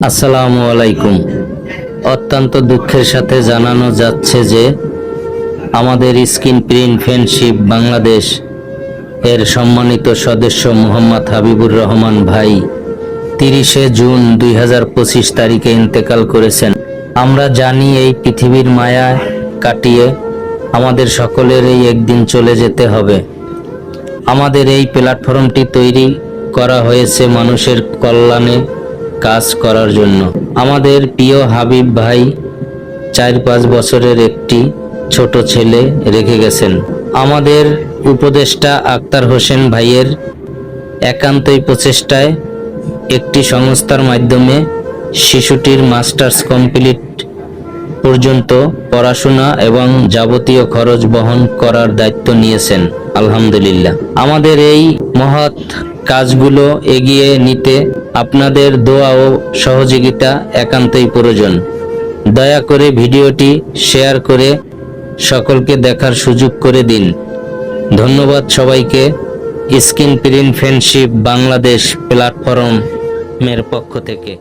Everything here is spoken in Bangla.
আসসালামু আলাইকুম। অত্যন্ত দুঃখের সাথে জানানো যাচ্ছে যে আমাদের স্ক্রিন প্রিন্ট ফ্রেন্ডশিপ বাংলাদেশ এর সম্মানিত সদস্য মোহাম্মদ হাবিবুর রহমান ভাই 30শে জুন 2025 তারিখে ইন্তেকাল করেছেন। আমরা জানি এই পৃথিবীর মায়া কাটিয়ে আমাদের সকলেরই একদিন চলে যেতে হবে। আমাদের এই প্ল্যাটফর্মটি তৈরি করা হয়েছে মানুষের কল্যাণে কাজ করার জন্য। আমাদের প্রিয় হাবিব ভাই 4-5 বছরের একটি ছোট ছেলে রেখে গেছেন। আমাদের উপদেষ্টা আক্তার হোসেন ভাইয়ের একান্তই প্রচেষ্টায় একটি সংস্থার মাধ্যমে শিশুটির মাস্টার্স কমপ্লিট পর্যন্ত পড়াশোনা এবং যাবতীয় খরচ বহন করার দায়িত্ব নিয়েছেন। আলহামদুলিল্লাহ। আমাদের এই মহৎ কাজগুলো এগিয়ে নিতে আপনাদের দোয়া ও সহযোগিতা একান্তই প্রয়োজন। দয়া করে ভিডিওটি শেয়ার করে সকলকে দেখার সুযোগ করে দিন। ধন্যবাদ সবাইকে। স্ক্রিন প্রিন্ট ফ্রেন্ডশিপ বাংলাদেশ প্ল্যাটফর্মের পক্ষ থেকে।